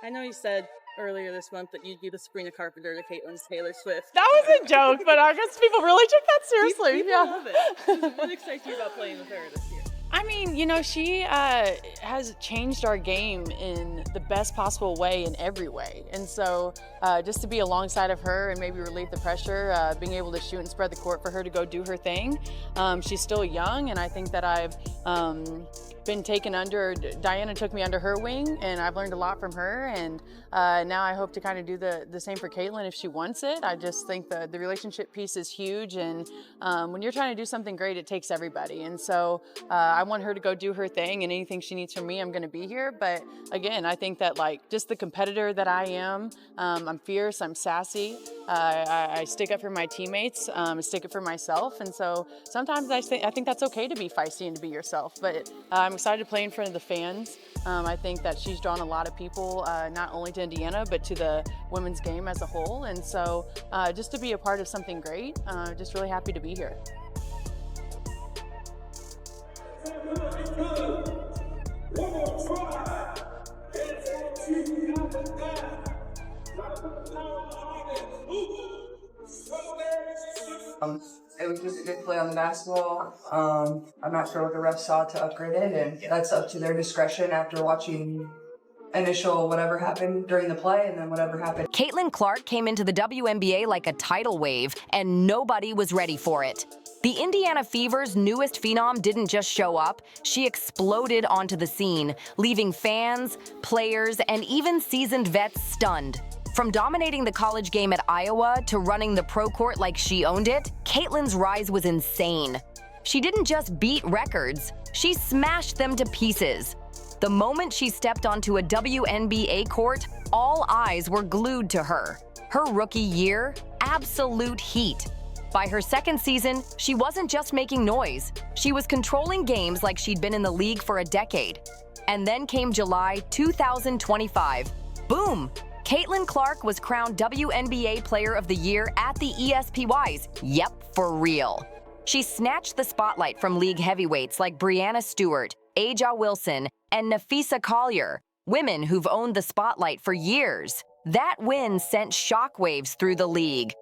I know you said earlier this month that you'd be the Sabrina Carpenter to Caitlin's Taylor Swift. That was a joke, but I guess people really took that seriously. People Yeah. love it. What excites you about playing with her this year? I mean, you know, she has changed our game in the best possible way in every way. And so just to be alongside of her and maybe relieve the pressure, being able to shoot and spread the court for her to go do her thing. She's still young, and I think that I've been taken under, Diana took me under her wing, and I've learned a lot from her. And now I hope to kind of do the same for Caitlin if she wants it. I just think the relationship piece is huge. And when you're trying to do something great, it takes everybody. And so I want her to go do her thing, and anything she needs from me, I'm going to be here. But again, I think that like just the competitor that I am, I'm fierce, I'm sassy, I stick up for my teammates, I stick up for myself. And so sometimes I think that's okay to be feisty and to be yourself. But I'm excited to play in front of the fans. I think that she's drawn a lot of people, not only to Indiana, but to the women's game as a whole. And so just to be a part of something great, just really happy to be here. It was just a good play on the basketball. I'm not sure what the refs saw to upgrade it, and that's up to their discretion after watching initial whatever happened during the play and then whatever happened. Caitlin Clark came into the WNBA like a tidal wave, and nobody was ready for it. The Indiana Fever's newest phenom didn't just show up, she exploded onto the scene, leaving fans, players, and even seasoned vets stunned. From dominating the college game at Iowa to running the pro court like she owned it, Caitlin's rise was insane. She didn't just beat records, she smashed them to pieces. The moment she stepped onto a WNBA court, all eyes were glued to her. Her rookie year, absolute heat. By her second season, she wasn't just making noise. She was controlling games like she'd been in the league for a decade. And then came July 2025. Boom! Caitlin Clark was crowned WNBA Player of the Year at the ESPYs. Yep, for real. She snatched the spotlight from league heavyweights like Brianna Stewart, Aja Wilson, and Nafisa Collier, women who've owned the spotlight for years. That win sent shockwaves through the league.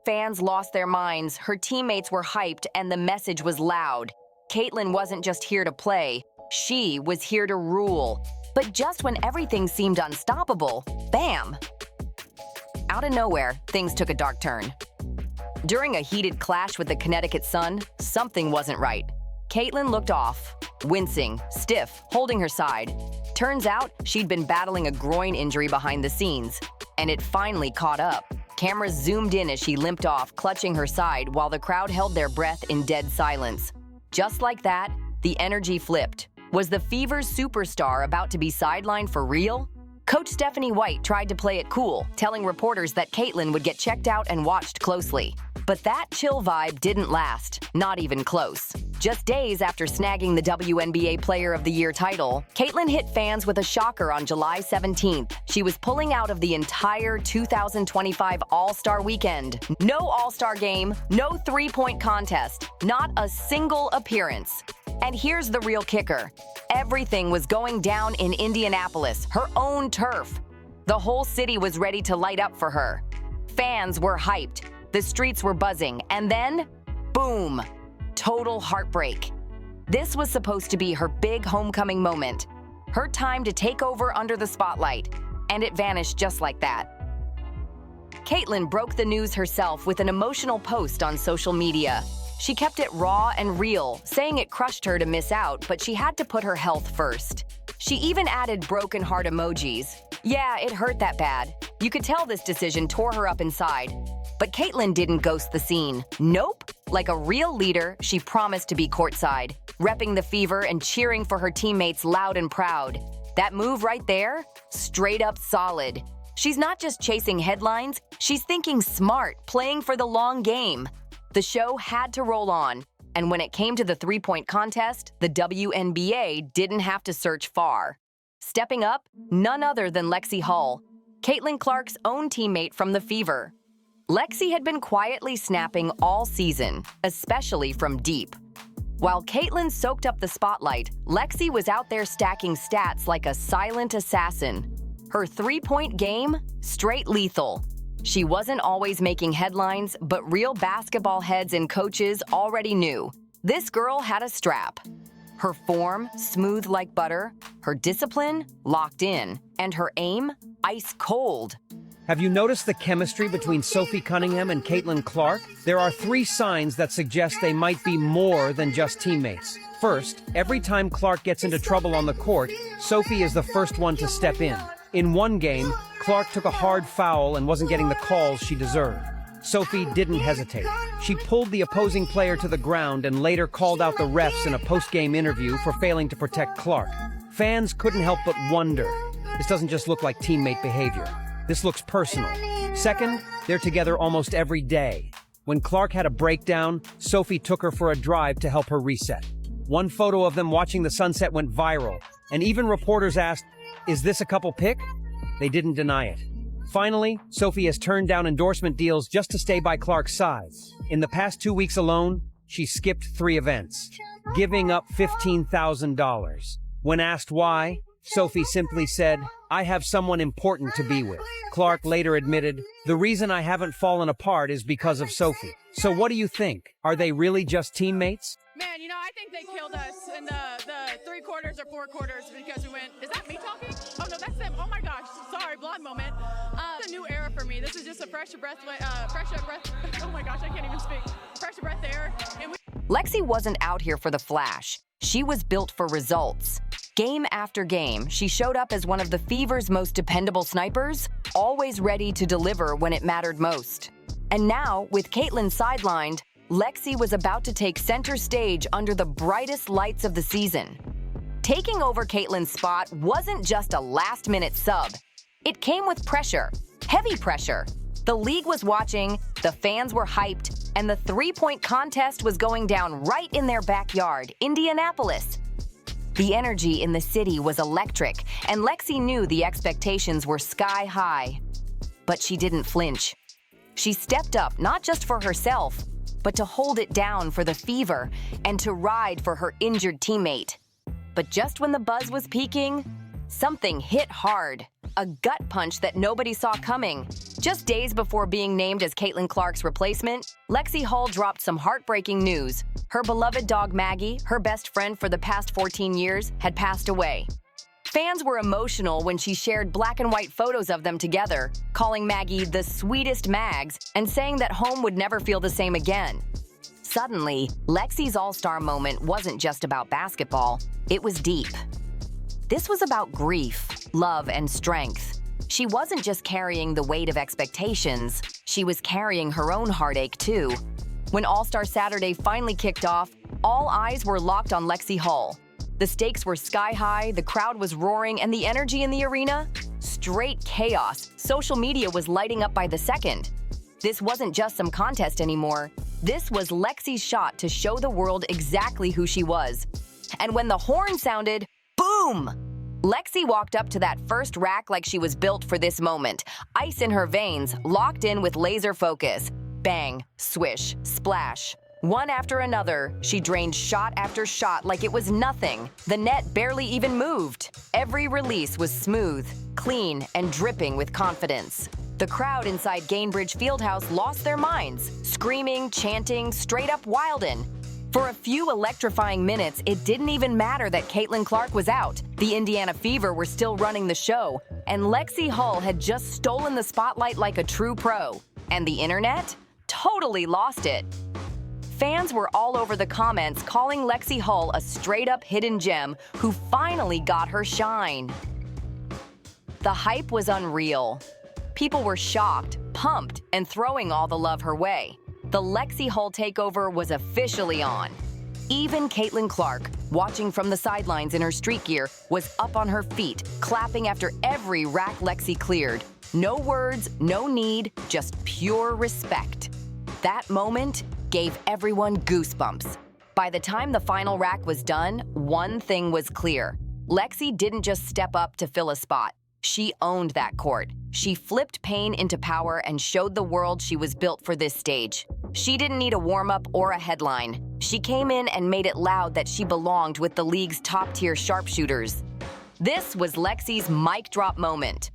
Fans lost their minds, her teammates were hyped, and the message was loud. Caitlin wasn't just here to play, she was here to rule. But just when everything seemed unstoppable, bam! Out of nowhere, things took a dark turn. During a heated clash with the Connecticut Sun, something wasn't right. Caitlin looked off, wincing, stiff, holding her side. Turns out, she'd been battling a groin injury behind the scenes, and it finally caught up. Cameras zoomed in as she limped off, clutching her side while the crowd held their breath in dead silence. Just like that, the energy flipped. Was the Fever's superstar about to be sidelined for real? Coach Stephanie White tried to play it cool, telling reporters that Caitlin would get checked out and watched closely. But that chill vibe didn't last, not even close. Just days after snagging the WNBA Player of the Year title, Caitlin hit fans with a shocker on July 17th. She was pulling out of the entire 2025 All-Star Weekend. No All-Star game, no three-point contest, not a single appearance. And here's the real kicker. Everything was going down in Indianapolis, her own turf. The whole city was ready to light up for her. Fans were hyped, the streets were buzzing, and then, boom, total heartbreak. This was supposed to be her big homecoming moment, her time to take over under the spotlight, and it vanished just like that. Caitlin broke the news herself with an emotional post on social media. She kept it raw and real, saying it crushed her to miss out, but she had to put her health first. She even added broken heart emojis. Yeah, it hurt that bad. You could tell this decision tore her up inside. But Caitlin didn't ghost the scene. Nope. Like a real leader, she promised to be courtside, repping the Fever and cheering for her teammates loud and proud. That move right there? Straight up solid. She's not just chasing headlines, she's thinking smart, playing for the long game. The show had to roll on, and when it came to the three-point contest, the WNBA didn't have to search far. Stepping up, none other than Lexi Hull, Caitlin Clark's own teammate from the Fever. Lexi had been quietly snapping all season, especially from deep. While Caitlin soaked up the spotlight, Lexi was out there stacking stats like a silent assassin. Her three-point game, straight lethal. She wasn't always making headlines, but real basketball heads and coaches already knew. This girl had a strap. Her form, smooth like butter, her discipline, locked in, and her aim, ice cold. Have you noticed the chemistry between Sophie Cunningham and Caitlin Clark? There are 3 signs that suggest they might be more than just teammates. First, every time Clark gets into trouble on the court, Sophie is the first one to step in. In one game, Clark took a hard foul and wasn't getting the calls she deserved. Sophie didn't hesitate. She pulled the opposing player to the ground and later called out the refs in a post-game interview for failing to protect Clark. Fans couldn't help but wonder, this doesn't just look like teammate behavior. This looks personal. Second, they're together almost every day. When Clark had a breakdown, Sophie took her for a drive to help her reset. One photo of them watching the sunset went viral, and even reporters asked, "Is this a couple pic?" They didn't deny it. Finally, Sophie has turned down endorsement deals just to stay by Clark's side. In the past 2 weeks alone, she skipped 3 events, giving up $15,000. When asked why, Sophie simply said, "I have someone important to be with." Clark later admitted, "The reason I haven't fallen apart is because of Sophie." So what do you think? Are they really just teammates? Man, I think they killed us in the 3 quarters or 4 quarters because we went, is that me talking? Oh no, that's them. Oh my gosh, sorry, blonde moment. It's a new era for me. This is just a fresh breath, oh my gosh, I can't even speak. Fresh breath air. And Lexi wasn't out here for the flash. She was built for results. Game after game, she showed up as one of the Fever's most dependable snipers, always ready to deliver when it mattered most. And now, with Caitlin sidelined, Lexi was about to take center stage under the brightest lights of the season. Taking over Caitlin's spot wasn't just a last-minute sub. It came with pressure, heavy pressure. The league was watching, the fans were hyped, and the three-point contest was going down right in their backyard, Indianapolis. The energy in the city was electric, and Lexi knew the expectations were sky high. But she didn't flinch. She stepped up not just for herself, but to hold it down for the Fever and to ride for her injured teammate. But just when the buzz was peaking, something hit hard. A gut punch that nobody saw coming. Just days before being named as Caitlin Clark's replacement, Lexi Hull dropped some heartbreaking news. Her beloved dog Maggie, her best friend for the past 14 years, had passed away. Fans were emotional when she shared black and white photos of them together, calling Maggie the sweetest Mags and saying that home would never feel the same again. Suddenly, Lexi's all-star moment wasn't just about basketball, it was deep. This was about grief, love, and strength. She wasn't just carrying the weight of expectations, she was carrying her own heartache too. When All-Star Saturday finally kicked off, all eyes were locked on Lexi Hull. The stakes were sky high, the crowd was roaring, and the energy in the arena? Straight chaos. Social media was lighting up by the second. This wasn't just some contest anymore. This was Lexi's shot to show the world exactly who she was. And when the horn sounded, boom! Lexi walked up to that first rack like she was built for this moment. Ice in her veins, locked in with laser focus. Bang, swish, splash. One after another, she drained shot after shot like it was nothing. The net barely even moved. Every release was smooth, clean, and dripping with confidence. The crowd inside Gainbridge Fieldhouse lost their minds, screaming, chanting, straight up wildin'. For a few electrifying minutes, it didn't even matter that Caitlin Clark was out. The Indiana Fever were still running the show, and Lexi Hull had just stolen the spotlight like a true pro. And the internet? Totally lost it. Fans were all over the comments calling Lexi Hull a straight-up hidden gem who finally got her shine. The hype was unreal. People were shocked, pumped, and throwing all the love her way. The Lexi Hull takeover was officially on. Even Caitlin Clark, watching from the sidelines in her street gear, was up on her feet, clapping after every rack Lexi cleared. No words, no need, just pure respect. That moment gave everyone goosebumps. By the time the final rack was done, one thing was clear. Lexi didn't just step up to fill a spot. She owned that court. She flipped pain into power and showed the world she was built for this stage. She didn't need a warm-up or a headline. She came in and made it loud that she belonged with the league's top-tier sharpshooters. This was Lexi's mic drop moment.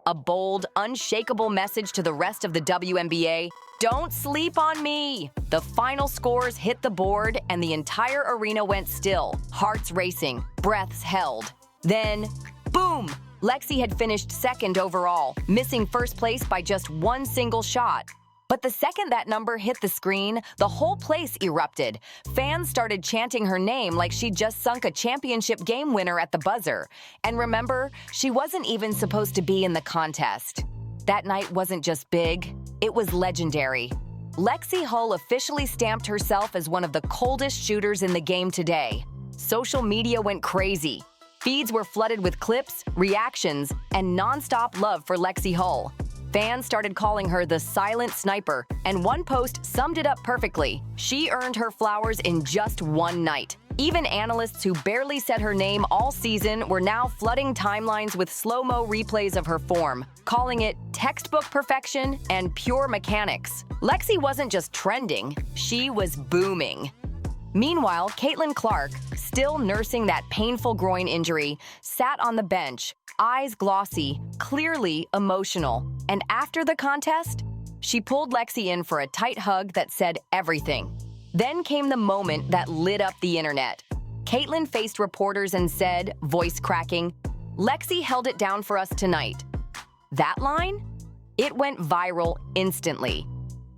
A bold, unshakable message to the rest of the WNBA: don't sleep on me! The final scores hit the board and the entire arena went still, hearts racing, breaths held. Then, boom! Lexi had finished second overall, missing first place by just one single shot. But the second that number hit the screen, the whole place erupted. Fans started chanting her name like she'd just sunk a championship game winner at the buzzer. And remember, she wasn't even supposed to be in the contest. That night wasn't just big, it was legendary. Lexi Hull officially stamped herself as one of the coldest shooters in the game today. Social media went crazy. Feeds were flooded with clips, reactions, and non-stop love for Lexi Hull. Fans started calling her the silent sniper, and one post summed it up perfectly. She earned her flowers in just one night. Even analysts who barely said her name all season were now flooding timelines with slow-mo replays of her form, calling it textbook perfection and pure mechanics. Lexi wasn't just trending, she was booming. Meanwhile, Caitlin Clark, still nursing that painful groin injury, sat on the bench, eyes glossy, clearly emotional. And after the contest, she pulled Lexi in for a tight hug that said everything. Then came the moment that lit up the internet. Caitlin faced reporters and said, voice cracking, "Lexi held it down for us tonight." That line? It went viral instantly.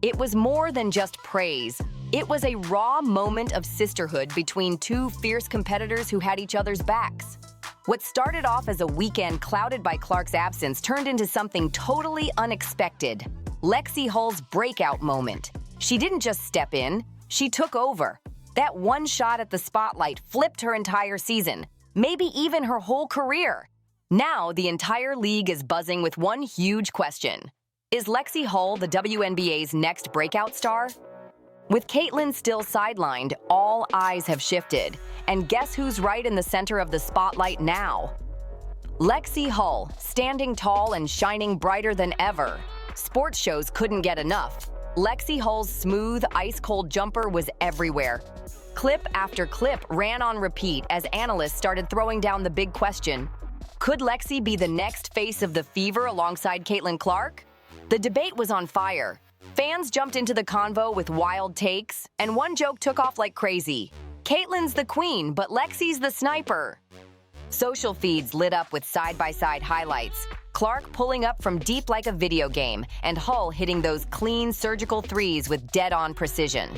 It was more than just praise. It was a raw moment of sisterhood between two fierce competitors who had each other's backs. What started off as a weekend clouded by Clark's absence turned into something totally unexpected. Lexi Hull's breakout moment. She didn't just step in, she took over. That one shot at the spotlight flipped her entire season, maybe even her whole career. Now the entire league is buzzing with one huge question. Is Lexi Hull the WNBA's next breakout star? With Caitlin still sidelined, all eyes have shifted. And guess who's right in the center of the spotlight now? Lexi Hull, standing tall and shining brighter than ever. Sports shows couldn't get enough. Lexi Hull's smooth, ice-cold jumper was everywhere. Clip after clip ran on repeat as analysts started throwing down the big question: could Lexi be the next face of the Fever alongside Caitlin Clark? The debate was on fire. Fans jumped into the convo with wild takes, and one joke took off like crazy. Caitlin's the queen, but Lexi's the sniper. Social feeds lit up with side-by-side highlights. Clark pulling up from deep like a video game, and Hull hitting those clean, surgical threes with dead-on precision.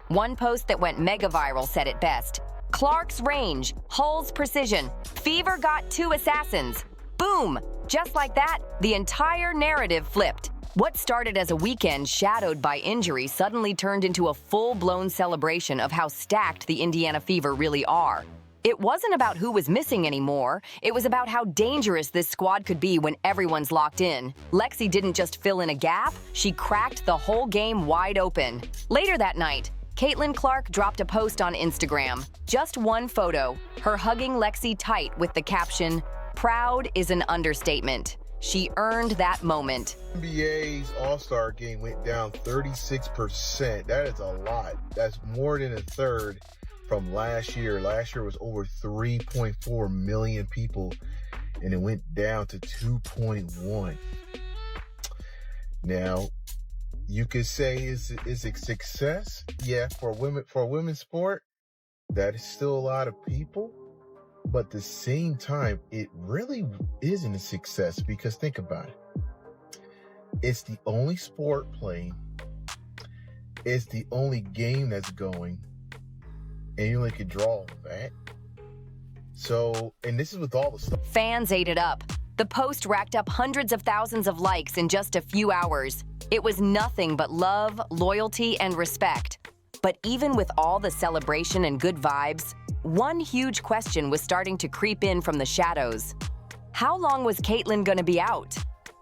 One post that went mega viral said it best: Clark's range, Hull's precision. Fever got two assassins. Boom! Just like that, the entire narrative flipped. What started as a weekend shadowed by injury suddenly turned into a full-blown celebration of how stacked the Indiana Fever really are. It wasn't about who was missing anymore, it was about how dangerous this squad could be when everyone's locked in. Lexi didn't just fill in a gap, she cracked the whole game wide open. Later that night, Caitlin Clark dropped a post on Instagram. Just one photo, her hugging Lexi tight with the caption, "Proud is an understatement." She earned that moment. NBA's All-Star game went down 36%. That is a lot. That's more than a third from last year. Last year was over 3.4 million people, and it went down to 2.1. Now, you could say is a success. Yeah, for women's sport, that is still a lot of people. But at the same time, it really isn't a success because think about it. It's the only sport playing. It's the only game that's going. And you only could draw that. So, and this is with all the stuff. Fans ate it up. The post racked up hundreds of thousands of likes in just a few hours. It was nothing but love, loyalty, and respect. But even with all the celebration and good vibes, one huge question was starting to creep in from the shadows. How long was Caitlyn gonna be out?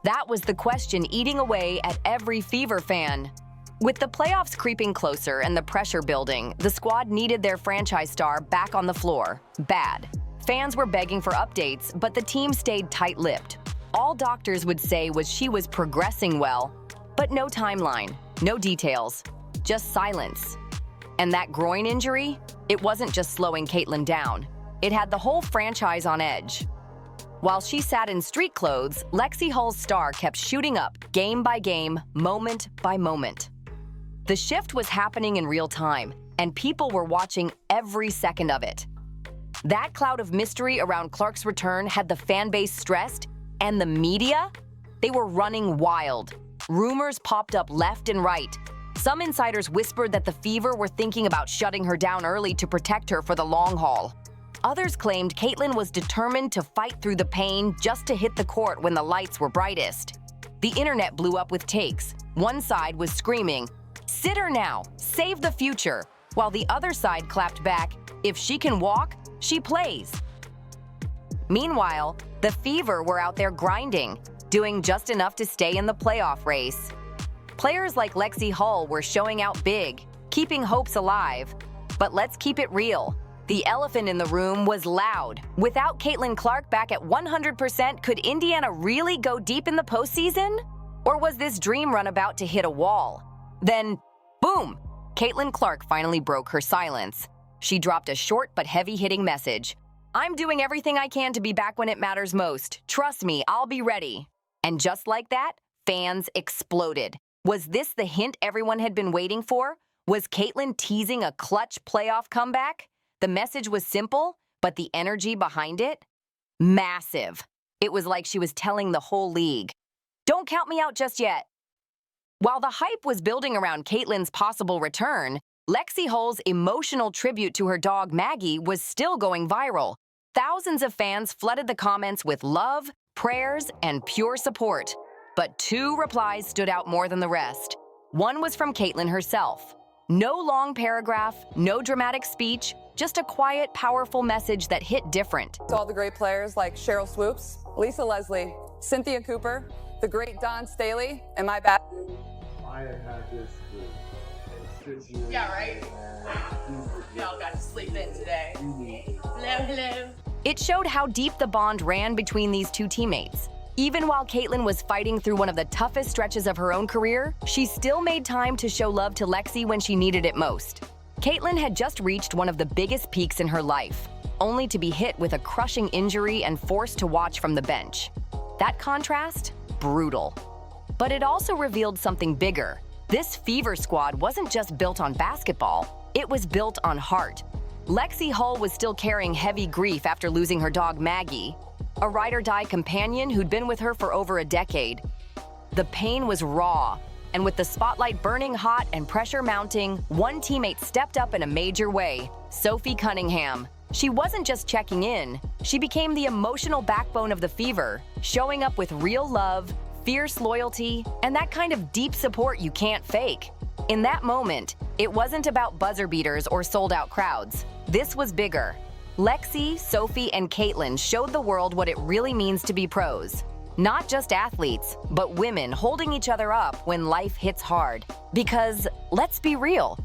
That was the question eating away at every Fever fan. With the playoffs creeping closer and the pressure building, the squad needed their franchise star back on the floor. Bad. Fans were begging for updates, but the team stayed tight-lipped. All doctors would say was she was progressing well, but no timeline, no details, just silence. And that groin injury? It wasn't just slowing Caitlyn down. It had the whole franchise on edge. While she sat in street clothes, Lexi Hull's star kept shooting up, game by game, moment by moment. The shift was happening in real time, and people were watching every second of it. That cloud of mystery around Clark's return had the fan base stressed, and the media? They were running wild. Rumors popped up left and right. Some insiders whispered that the Fever were thinking about shutting her down early to protect her for the long haul. Others claimed Caitlyn was determined to fight through the pain just to hit the court when the lights were brightest. The internet blew up with takes. One side was screaming, "Sit her now, save the future," while the other side clapped back, "If she can walk, she plays." Meanwhile, the Fever were out there grinding, doing just enough to stay in the playoff race. Players like Lexi Hull were showing out big, keeping hopes alive. But let's keep it real. The elephant in the room was loud. Without Caitlin Clark back at 100%, could Indiana really go deep in the postseason? Or was this dream run about to hit a wall? Then, boom! Caitlin Clark finally broke her silence. She dropped a short but heavy-hitting message. "I'm doing everything I can to be back when it matters most. Trust me, I'll be ready." And just like that, fans exploded. Was this the hint everyone had been waiting for? Was Caitlyn teasing a clutch playoff comeback? The message was simple, but the energy behind it? Massive. It was like she was telling the whole league, "Don't count me out just yet." While the hype was building around Caitlyn's possible return, Lexi Hull's emotional tribute to her dog Maggie was still going viral. Thousands of fans flooded the comments with love, prayers, and pure support. But two replies stood out more than the rest. One was from Caitlyn herself. No long paragraph, no dramatic speech, just a quiet, powerful message that hit different. To all the great players like Cheryl Swoops, Lisa Leslie, Cynthia Cooper, the great Dawn Staley, and my bad. I have had this for 6 years. Yeah, right? Y'all got to sleep in today. Hello, hello. It showed how deep the bond ran between these two teammates. Even while Caitlyn was fighting through one of the toughest stretches of her own career, she still made time to show love to Lexi when she needed it most. Caitlyn had just reached one of the biggest peaks in her life, only to be hit with a crushing injury and forced to watch from the bench. That contrast? Brutal. But it also revealed something bigger. This Fever squad wasn't just built on basketball, it was built on heart. Lexi Hull was still carrying heavy grief after losing her dog Maggie, a ride-or-die companion who'd been with her for over a decade. The pain was raw, and with the spotlight burning hot and pressure mounting, one teammate stepped up in a major way, Sophie Cunningham. She wasn't just checking in, she became the emotional backbone of the Fever, showing up with real love, fierce loyalty, and that kind of deep support you can't fake. In that moment, it wasn't about buzzer beaters or sold-out crowds. This was bigger. Lexi, Sophie, and Caitlyn showed the world what it really means to be pros. Not just athletes, but women holding each other up when life hits hard. Because, let's be real,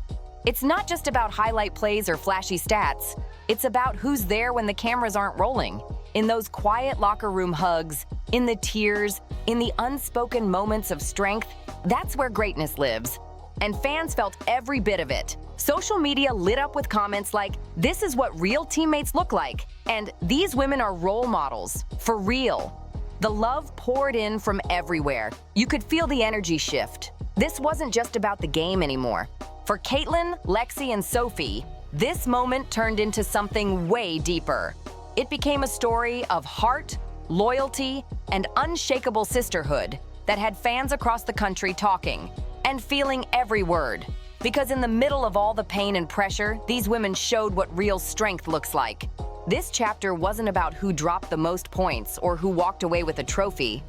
it's not just about highlight plays or flashy stats. It's about who's there when the cameras aren't rolling. In those quiet locker room hugs, in the tears, in the unspoken moments of strength, that's where greatness lives. And fans felt every bit of it. Social media lit up with comments like, "This is what real teammates look like," and "These women are role models, for real." The love poured in from everywhere. You could feel the energy shift. This wasn't just about the game anymore. For Caitlyn, Lexi, and Sophie, this moment turned into something way deeper. It became a story of heart, loyalty, and unshakable sisterhood that had fans across the country talking and feeling every word. Because in the middle of all the pain and pressure, these women showed what real strength looks like. This chapter wasn't about who dropped the most points or who walked away with a trophy.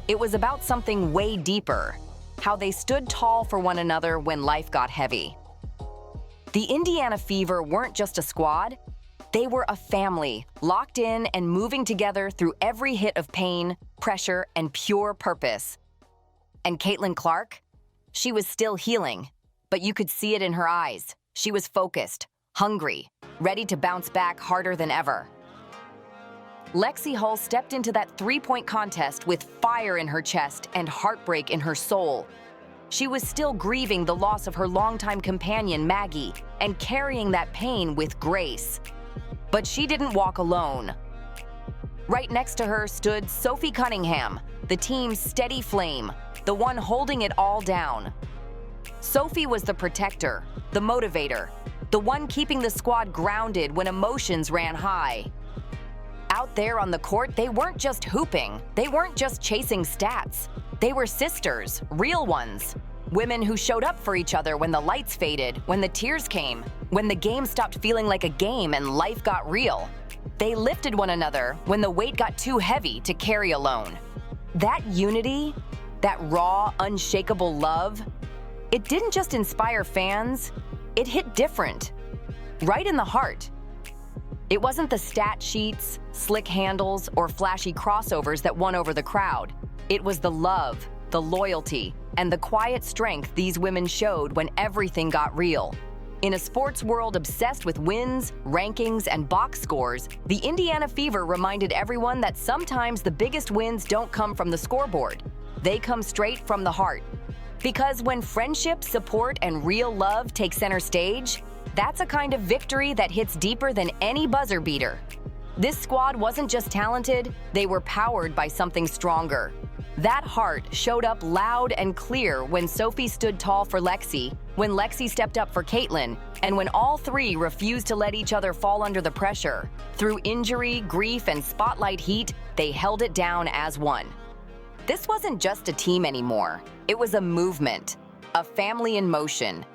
It was about something way deeper. how they stood tall for one another when life got heavy. The Indiana Fever weren't just a squad, they were a family, locked in and moving together through every hit of pain, pressure, and pure purpose. And Caitlin Clark? She was still healing, but you could see it in her eyes. She was focused, hungry, ready to bounce back harder than ever. Lexi Hull stepped into that three-point contest with fire in her chest and heartbreak in her soul. She was still grieving the loss of her longtime companion, Maggie, and carrying that pain with grace. But she didn't walk alone. Right next to her stood Sophie Cunningham, the team's steady flame, the one holding it all down. Sophie was the protector, the motivator, the one keeping the squad grounded when emotions ran high. Out there on the court, they weren't just hooping, they weren't just chasing stats. They were sisters, real ones. Women who showed up for each other when the lights faded, when the tears came, when the game stopped feeling like a game and life got real. They lifted one another when the weight got too heavy to carry alone. That unity, that raw, unshakable love, it didn't just inspire fans, it hit different, right in the heart. It wasn't the stat sheets, slick handles, or flashy crossovers that won over the crowd. It was the love, the loyalty, and the quiet strength these women showed when everything got real. In a sports world obsessed with wins, rankings, and box scores, the Indiana Fever reminded everyone that sometimes the biggest wins don't come from the scoreboard. They come straight from the heart. Because when friendship, support, and real love take center stage, that's a kind of victory that hits deeper than any buzzer beater. This squad wasn't just talented, they were powered by something stronger. That heart showed up loud and clear when Sophie stood tall for Lexi, when Lexi stepped up for Caitlin, and when all three refused to let each other fall under the pressure. Through injury, grief, and spotlight heat, they held it down as one. This wasn't just a team anymore. It was a movement, a family in motion.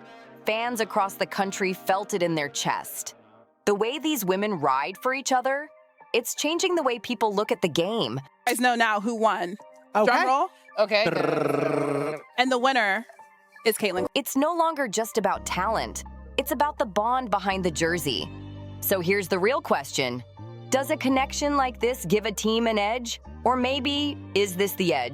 Fans across the country felt it in their chest. The way these women ride for each other, it's changing the way people look at the game. You guys know now who won. Okay. Drum roll. Okay. And the winner is Caitlin. It's no longer just about talent. It's about the bond behind the jersey. So here's the real question. Does a connection like this give a team an edge? Or maybe, is this the edge?